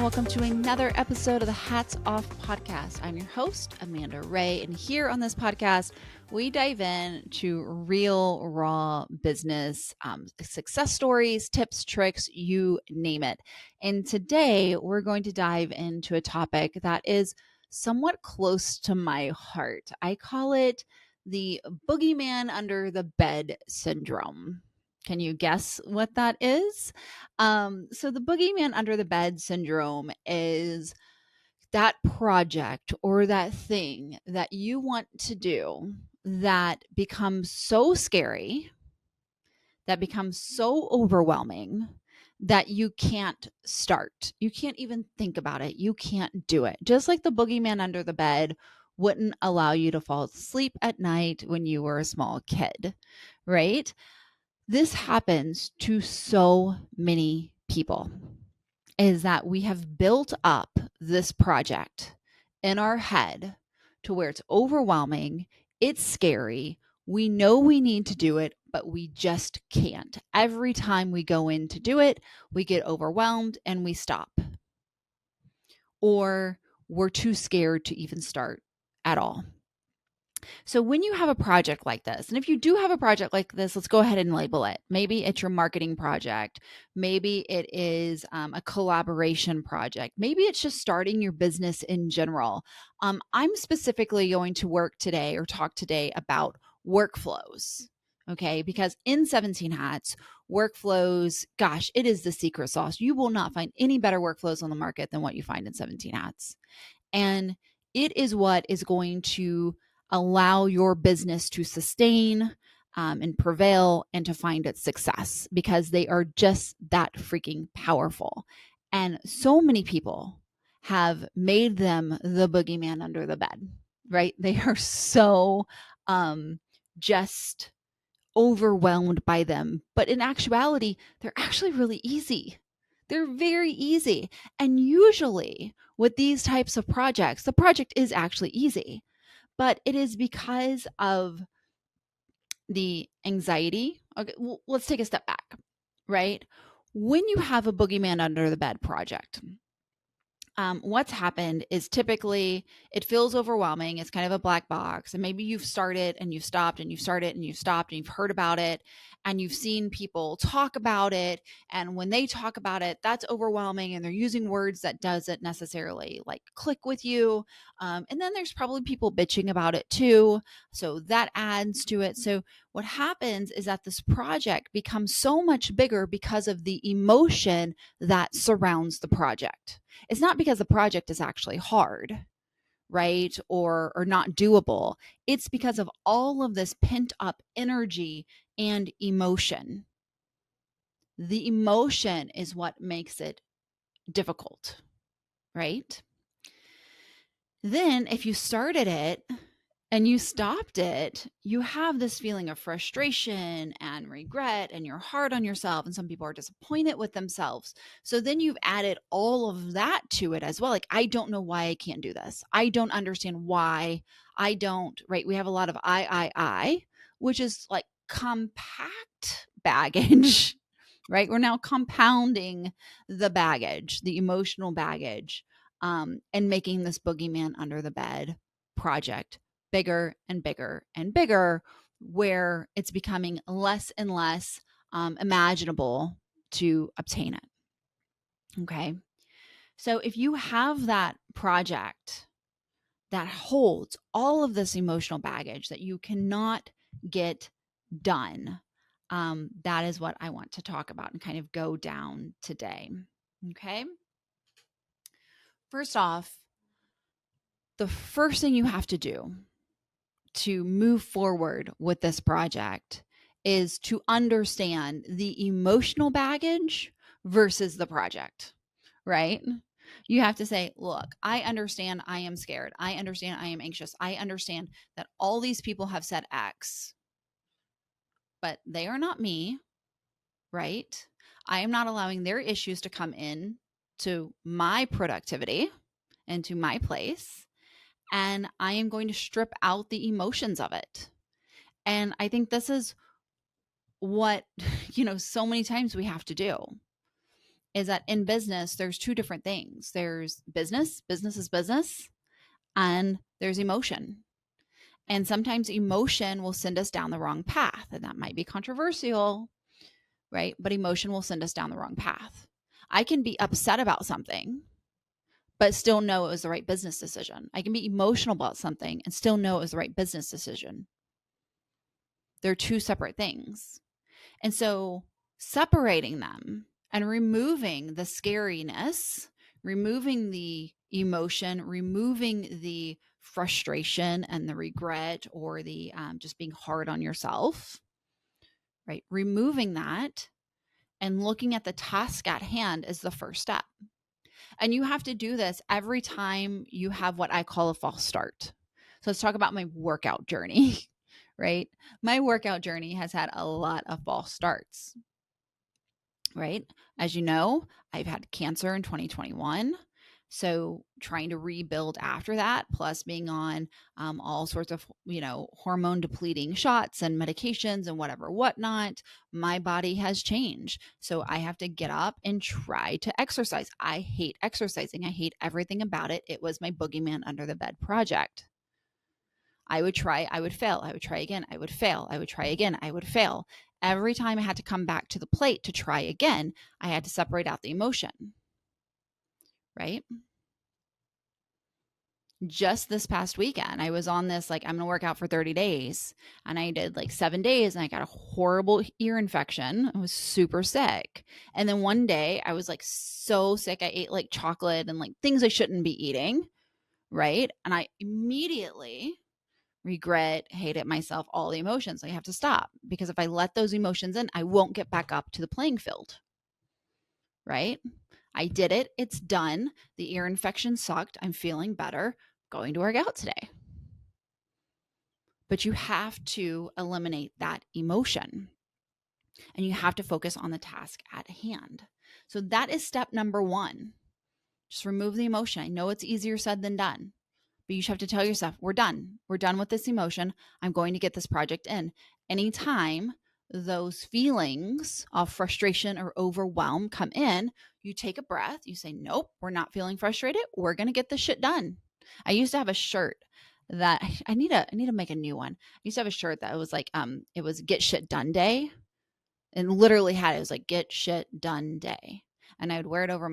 and welcome to another episode of the HatsOff Podcast. I'm your host, Amanda Ray, and here on this podcast, we dive into real, raw business success stories, tips, tricks, you name it. And today, we're going to dive into a topic that is somewhat close to my heart. I call it the boogeyman under the bed syndrome. Can you guess what that is? So the boogeyman under the bed syndrome is that project or that thing that you want to do that becomes so scary, that becomes so overwhelming that you can't start. You can't even think about it. You can't do it. Just like the boogeyman under the bed wouldn't allow you to fall asleep at night when you were a small kid, right? This happens to so many people, is that we have built up this project in our head to where it's overwhelming, it's scary, we know we need to do it, but we just can't. Every time we go in to do it, we get overwhelmed and we stop. Or we're too scared to even start at all. So when you have a project like this, and if you do have a project like this, let's go ahead and label it. Maybe it's your marketing project. Maybe it is a collaboration project. Maybe it's just starting your business in general. I'm specifically going to talk today about workflows. Okay, because in 17 Hats, workflows, gosh, it is the secret sauce. You will not find any better workflows on the market than what you find in 17 Hats. And it is what is going to allow your business to sustain and prevail and to find its success, because they are just that freaking powerful. And so many people have made them the boogeyman under the bed, right? They are so just overwhelmed by them. But in actuality, they're actually really easy. They're very easy. And usually with these types of projects, the project is actually easy. But it is because of the anxiety. Okay, well, let's take a step back, right? When you have a boogeyman under the bed project, what's happened is typically it feels overwhelming. It's kind of a black box. And maybe you've started and you've stopped and you've started and you've stopped and you've heard about it and you've seen people talk about it. And when they talk about it, that's overwhelming and they're using words that doesn't necessarily like click with you. And then there's probably people bitching about it too. So that adds to it. So what happens is that this project becomes so much bigger because of the emotion that surrounds the project. It's not because the project is actually hard, right? Or not doable. It's because of all of this pent up energy and emotion. The emotion is what makes it difficult, right? Then if you started it and you stopped it, you have this feeling of frustration and regret, and you're hard on yourself, and some people are disappointed with themselves. So then you've added all of that to it as well. Like, I don't know why I can't do this. I don't understand why I don't, right? We have a lot of I, which is like compact baggage, right? We're now compounding the baggage, the emotional baggage, and making this boogeyman under the bed project bigger and bigger and bigger, where it's becoming less and less imaginable to obtain it. Okay. So if you have that project that holds all of this emotional baggage that you cannot get done, that is what I want to talk about and kind of go down today. Okay. First off, the first thing you have to do to move forward with this project is to understand the emotional baggage versus the project, right? You have to say, look, I understand I am scared. I understand I am anxious. I understand that all these people have said X, but they are not me, right? I am not allowing their issues to come in to my productivity and to my place. And I am going to strip out the emotions of it. And I think this is what, so many times we have to do is that in business, there's two different things. There's business is business, and there's emotion. And sometimes emotion will send us down the wrong path. And that might be controversial, right? But emotion will send us down the wrong path. I can be upset about something, but still know it was the right business decision. I can be emotional about something and still know it was the right business decision. They're two separate things. And so separating them and removing the scariness, removing the emotion, removing the frustration and the regret or the just being hard on yourself, right? Removing that and looking at the task at hand is the first step. And you have to do this every time you have what I call a false start. So let's talk about my workout journey, right? My workout journey has had a lot of false starts, right? As you know, I've had cancer in 2021. So trying to rebuild after that, plus being on all sorts of, hormone depleting shots and medications and whatnot, my body has changed. So I have to get up and try to exercise. I hate exercising. I hate everything about it. It was my boogeyman under the bed project. I would try, I would fail, I would try again, I would fail, I would try again, I would fail. Every time I had to come back to the plate to try again, I had to separate out the emotion, right? Just this past weekend, I was on this, I'm going to work out for 30 days. And I did 7 days and I got a horrible ear infection. I was super sick. And then one day I was so sick. I ate chocolate and things I shouldn't be eating, right? And I immediately regret, hate it myself, all the emotions. I have to stop because if I let those emotions in, I won't get back up to the playing field, right? I did it. It's done. The ear infection sucked. I'm feeling better. Going to work out today. But you have to eliminate that emotion and you have to focus on the task at hand. So that is step number 1. Just remove the emotion. I know it's easier said than done. But you have to tell yourself, we're done. We're done with this emotion. I'm going to get this project in. Anytime those feelings of frustration or overwhelm come in, you take a breath. You say, nope, we're not feeling frustrated. We're going to get this shit done. I used to have a shirt that I need to make a new one. I used to have a shirt that was it was get shit done day, and literally it was get shit done day. And I would wear it over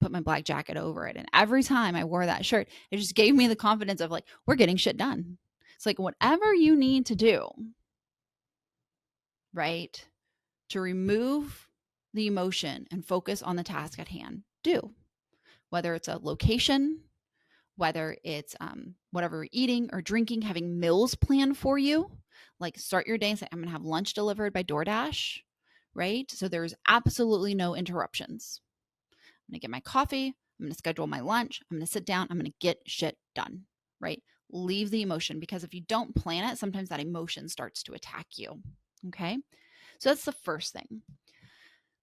put my black jacket over it. And every time I wore that shirt, it just gave me the confidence of we're getting shit done. It's whatever you need to do, right, to remove the emotion and focus on the task at hand, do. Whether it's a location, whether it's whatever you're eating or drinking, having meals planned for you, start your day and say, I'm going to have lunch delivered by DoorDash, right? So there's absolutely no interruptions. I'm going to get my coffee. I'm going to schedule my lunch. I'm going to sit down. I'm going to get shit done, right? Leave the emotion, because if you don't plan it, sometimes that emotion starts to attack you. Okay. So that's the first thing.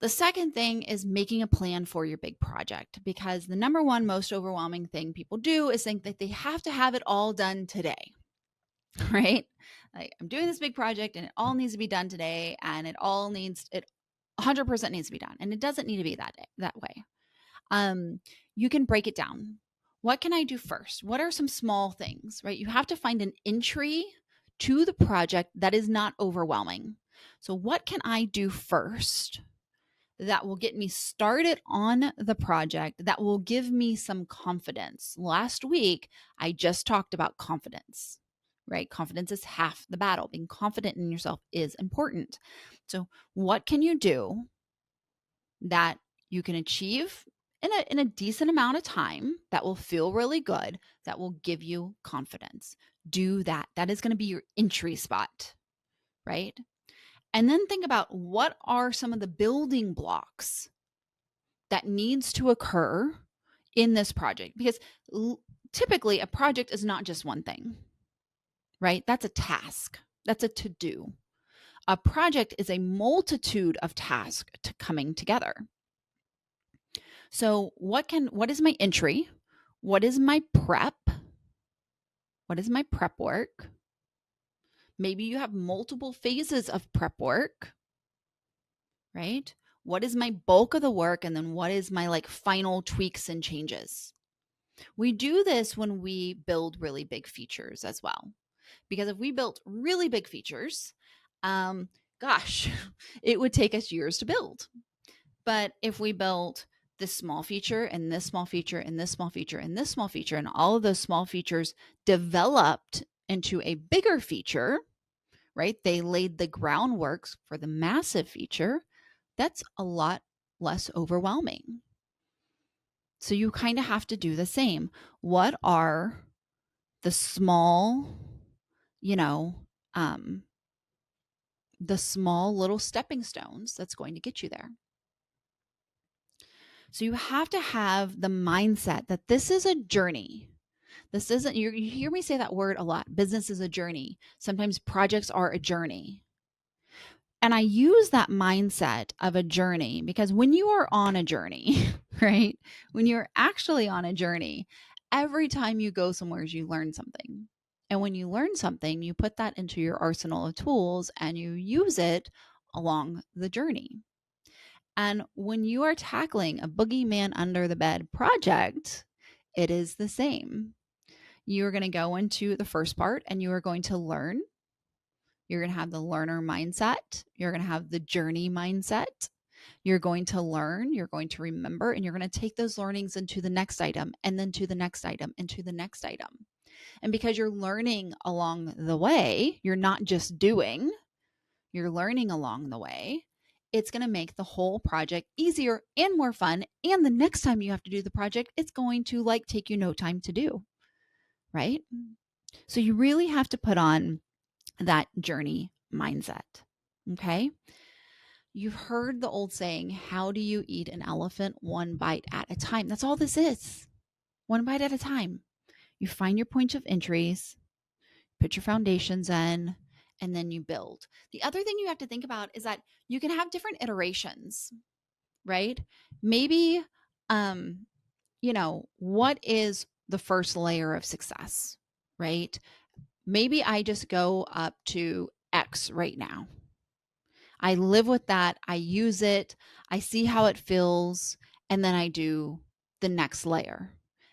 The second thing is making a plan for your big project, because the number one most overwhelming thing people do is think that they have to have it all done today, right? I'm doing this big project and it all needs to be done today, and it 100% needs to be done. And it doesn't need to be that way. You can break it down. What can I do first? What are some small things, right? You have to find an entry to the project that is not overwhelming. So what can I do first that will get me started on the project, that will give me some confidence? Last week, I just talked about confidence, right? Confidence is half the battle. Being confident in yourself is important. So what can you do that you can achieve in a decent amount of time, that will feel really good, that will give you confidence? Do that. That is going to be your entry spot, right? And then think about, what are some of the building blocks that needs to occur in this project? Because typically a project is not just one thing, right? That's a task. That's a to-do. A project is a multitude of tasks coming together. So what is my entry? What is my prep? What is my prep work? Maybe you have multiple phases of prep work, right? What is my bulk of the work? And then what is my like final tweaks and changes? We do this when we build really big features as well. Because if we built really big features, gosh, it would take us years to build. But if we built this small feature and this small feature and this small feature and this small feature, and all of those small features developed into a bigger feature, right? They laid the groundwork for the massive feature. That's a lot less overwhelming. So you kind of have to do the same. What are the small, you know, the small little stepping stones that's going to get you there? So you have to have the mindset that this is a journey. This isn't, you hear me say that word a lot. Business is a journey. Sometimes projects are a journey. And I use that mindset of a journey because when you are on a journey, right? When you're actually on a journey, every time you go somewhere, you learn something. And when you learn something, you put that into your arsenal of tools and you use it along the journey. And when you are tackling a boogeyman under the bed project, it is the same. You are going to go into the first part and you are going to learn. You're going to have the learner mindset. You're going to have the journey mindset. You're going to learn, you're going to remember, and you're going to take those learnings into the next item and then to the next item and to the next item. And because you're learning along the way, you're not just doing, you're learning along the way. It's going to make the whole project easier and more fun. And the next time you have to do the project, it's going to like take you no time to do, right? So you really have to put on that journey mindset. Okay. You've heard the old saying, how do you eat an elephant? One bite at a time. That's all this is. One bite at a time. You find your point of entries, put your foundations in, and then you build. The other thing you have to think about is that you can have different iterations, right? Maybe, what is the first layer of success, right? Maybe I just go up to X right now. I live with that. I use it. I see how it feels. And then I do the next layer.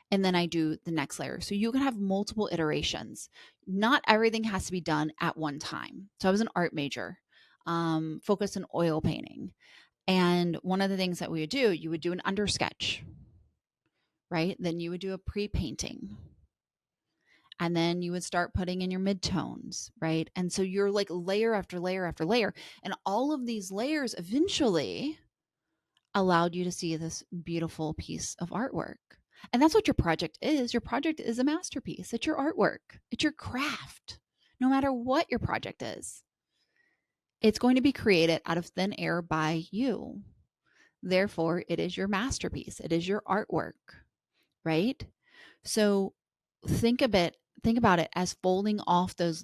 And then I do the next layer. So you can have multiple iterations. Not everything has to be done at one time. So I was an art major, focused on oil painting. And one of the things that we would do, you would do an undersketch, right? Then you would do a pre-painting. And then you would start putting in your midtones, right? And so you're like layer after layer after layer. And all of these layers eventually allowed you to see this beautiful piece of artwork. And that's what your project is. Your project is a masterpiece. It's your artwork. It's your craft. No matter what your project is, it's going to be created out of thin air by you. Therefore, it is your masterpiece. It is your artwork, right? So think about it as folding off those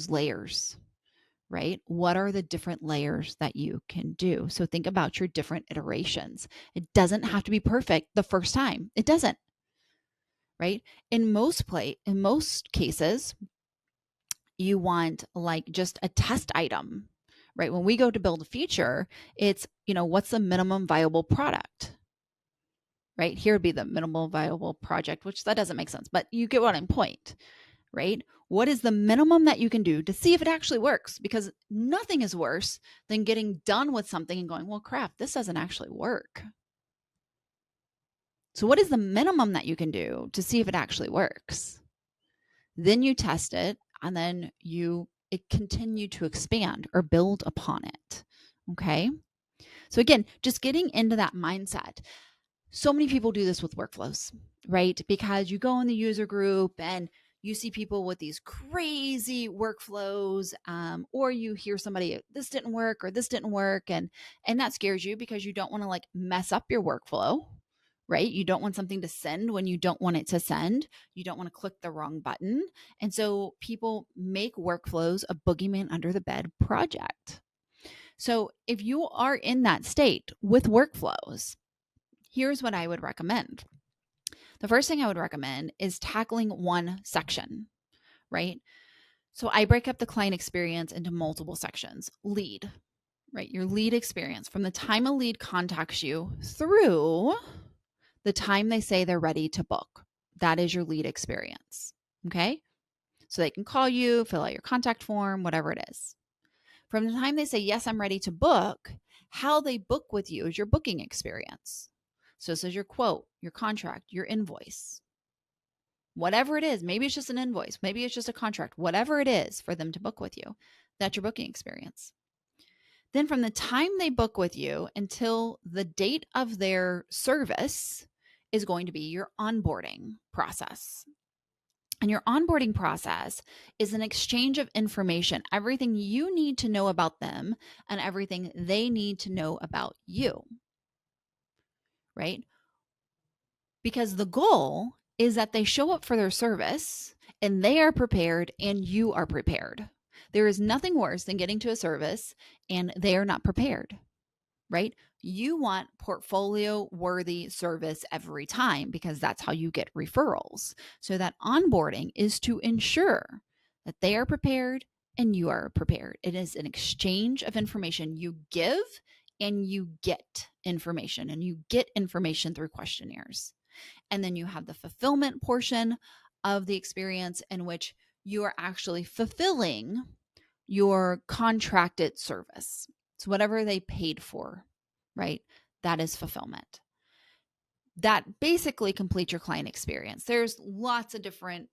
layers, right? What are the different layers that you can do? So think about your different iterations. It doesn't have to be perfect the first time. It doesn't, right? In most cases, you want like just a test item, right? When we go to build a feature, it's, what's the minimum viable product? Right? Here would be the minimal viable project, which that doesn't make sense, but you get what I'm point, right? What is the minimum that you can do to see if it actually works? Because nothing is worse than getting done with something and going, well, crap, this doesn't actually work. So what is the minimum that you can do to see if it actually works? Then you test it and then it continue to expand or build upon it. Okay. So again, just getting into that mindset. So many people do this with workflows, right? Because you go in the user group and you see people with these crazy workflows, or you hear somebody, this didn't work or this didn't work. And that scares you because you don't want to like mess up your workflow, right? You don't want something to send when you don't want it to send. You don't want to click the wrong button. And so people make workflows a boogeyman under the bed project. So if you are in that state with workflows, here's what I would recommend. The first thing I would recommend is tackling one section, right? So I break up the client experience into multiple sections. Lead, right? Your lead experience from the time a lead contacts you through the time they say they're ready to book. That is your lead experience. Okay. So they can call you, fill out your contact form, whatever it is. From the time they say, yes, I'm ready to book, how they book with you is your booking experience. So this is your quote, your contract, your invoice, whatever it is. Maybe it's just an invoice. Maybe it's just a contract, whatever it is for them to book with you. That's your booking experience. Then from the time they book with you until the date of their service is going to be your onboarding process. And your onboarding process is an exchange of information, everything you need to know about them and everything they need to know about you, right? Because the goal is that they show up for their service and they are prepared and you are prepared. There is nothing worse than getting to a service and they are not prepared, right? You want portfolio worthy service every time because that's how you get referrals. So that onboarding is to ensure that they are prepared and you are prepared. It is an exchange of information. You give and you get information, and you get information through questionnaires. And then you have the fulfillment portion of the experience in which you are actually fulfilling your contracted service. So whatever they paid for, right? That is fulfillment. That basically completes your client experience. There's lots of different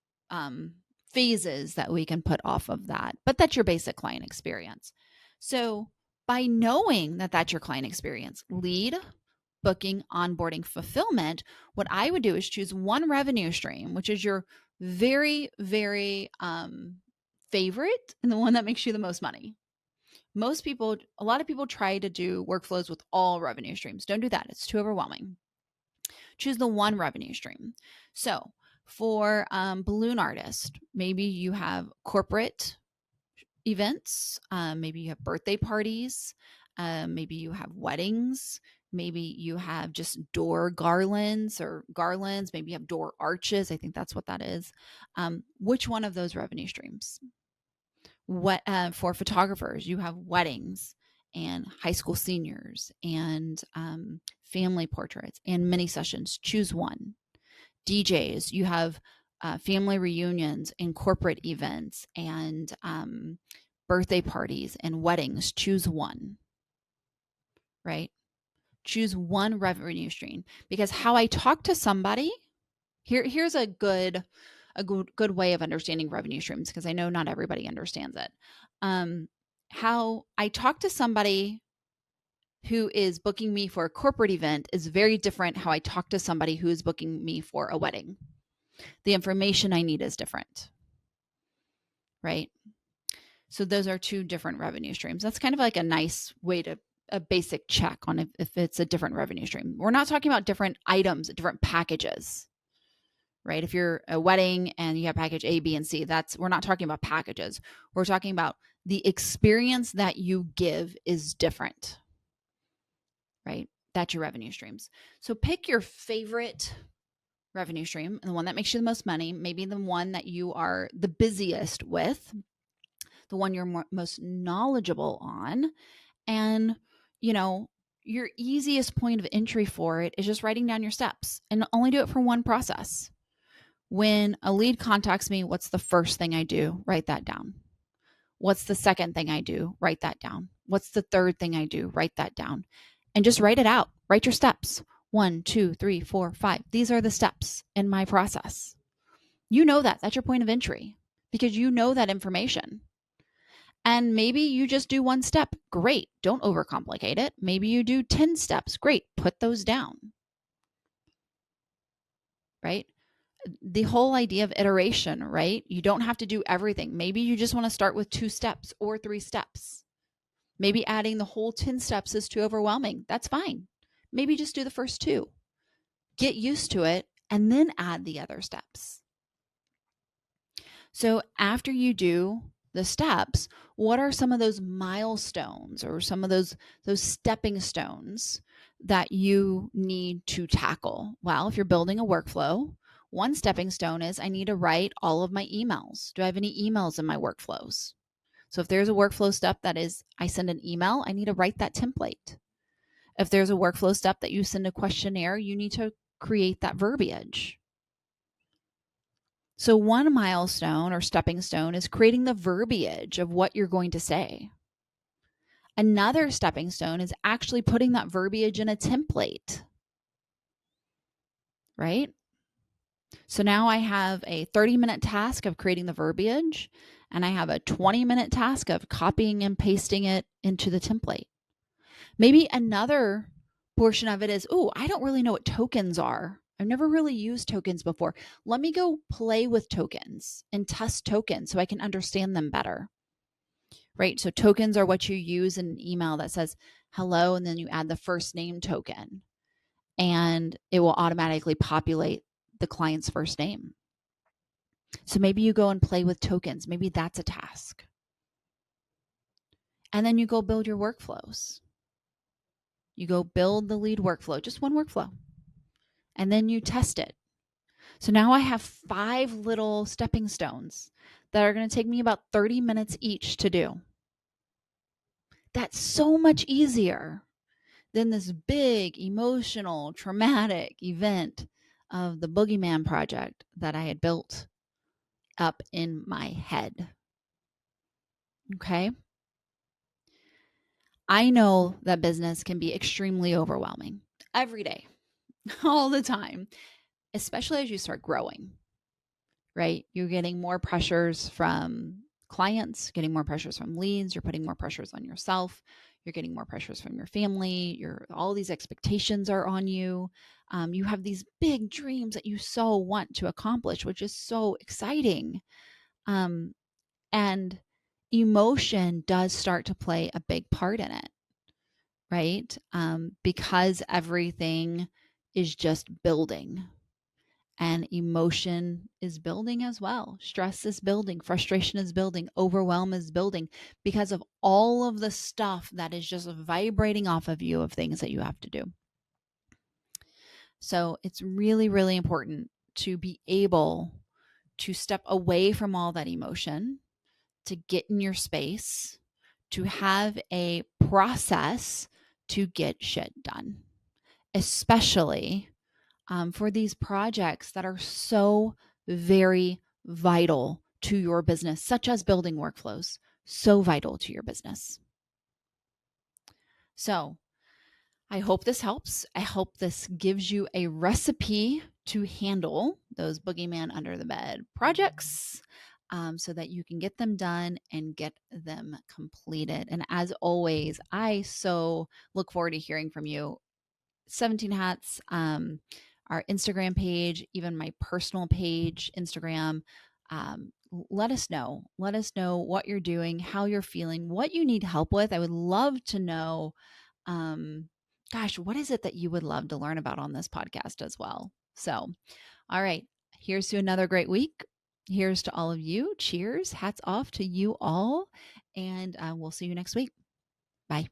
phases that we can put off of that, but that's your basic client experience. So by knowing that that's your client experience, lead, booking, onboarding, fulfillment, what I would do is choose one revenue stream, which is your very, very favorite and the one that makes you the most money. A lot of people try to do workflows with all revenue streams. Don't do that. It's too overwhelming. Choose the one revenue stream. So for balloon artist, maybe you have corporate events. Maybe you have birthday parties. Maybe you have weddings. Maybe you have just door garlands or garlands. Maybe you have door arches. I think that's what that is. Which one of those revenue streams? What for photographers, you have weddings and high school seniors and family portraits and mini sessions. Choose one. DJs, you have family reunions and corporate events and birthday parties and weddings. Choose one, right? Choose one revenue stream, because how I talk to somebody, here's a good way of understanding revenue streams, because I know not everybody understands it. How I talk to somebody who is booking me for a corporate event is very different how I talk to somebody who is booking me for a wedding. The information I need is different, right? So those are two different revenue streams. That's kind of like a nice way to a basic check on if it's a different revenue stream. We're not talking about different items, different packages, right? If you're a wedding and you have package A, B, and C, we're not talking about packages. We're talking about the experience that you give is different, right? That's your revenue streams. So pick your favorite revenue stream and the one that makes you the most money, maybe the one that you are the busiest with, the one you're most knowledgeable on. And, your easiest point of entry for it is just writing down your steps, and only do it for one process. When a lead contacts me, what's the first thing I do? Write that down. What's the second thing I do? Write that down. What's the third thing I do? Write that down. And just write it out. Write your steps. 1, 2, 3, 4, 5. These are the steps in my process. You know that. That's your point of entry because you know that information. And maybe you just do one step. Great. Don't overcomplicate it. Maybe you do 10 steps. Great. Put those down. Right? The whole idea of iteration, right? You don't have to do everything. Maybe you just want to start with 2 steps or 3 steps. Maybe adding the whole 10 steps is too overwhelming. That's fine. Maybe just do the first 2. Get used to it and then add the other steps. So after you do the steps, what are some of those milestones or some of those stepping stones that you need to tackle? Well, if you're building a workflow, one stepping stone is I need to write all of my emails. Do I have any emails in my workflows? So if there's a workflow step that is, I send an email, I need to write that template. If there's a workflow step that you send a questionnaire, you need to create that verbiage. So one milestone or stepping stone is creating the verbiage of what you're going to say. Another stepping stone is actually putting that verbiage in a template, right? So now I have a 30-minute task of creating the verbiage, and I have a 20-minute task of copying and pasting it into the template. Maybe another portion of it is, I don't really know what tokens are. I've never really used tokens before. Let me go play with tokens and test tokens so I can understand them better, right? So tokens are what you use in an email that says hello, and then you add the first name token, and it will automatically populate the client's first name. So maybe you go and play with tokens. Maybe that's a task. And then you go build your workflows. You go build the lead workflow, just one workflow. And then you test it. So now I have 5 little stepping stones that are going to take me about 30 minutes each to do. That's so much easier than this big, emotional, traumatic event of the boogeyman project that I had built up in my head. Okay? I know that business can be extremely overwhelming every day, all the time, especially as you start growing, right? You're getting more pressures from clients, getting more pressures from leads, you're putting more pressures on yourself, you're getting more pressures from your family, all these expectations are on you. You have these big dreams that you so want to accomplish, which is so exciting. And emotion does start to play a big part in it, right? Because everything is just building, and emotion is building as well. Stress is building, frustration is building, overwhelm is building because of all of the stuff that is just vibrating off of you of things that you have to do. So it's really, really important to be able to step away from all that emotion, to get in your space, to have a process to get shit done, especially for these projects that are so very vital to your business, such as building workflows, so vital to your business. So I hope this helps. I hope this gives you a recipe to handle those boogeyman under the bed projects, so that you can get them done and get them completed. And as always, I so look forward to hearing from you. 17 Hats, our Instagram page, even my personal page, Instagram. Let us know. Let us know what you're doing, how you're feeling, what you need help with. I would love to know. What is it that you would love to learn about on this podcast as well? So, all right, here's to another great week. Here's to all of you. Cheers. Hats off to you all. And we'll see you next week. Bye.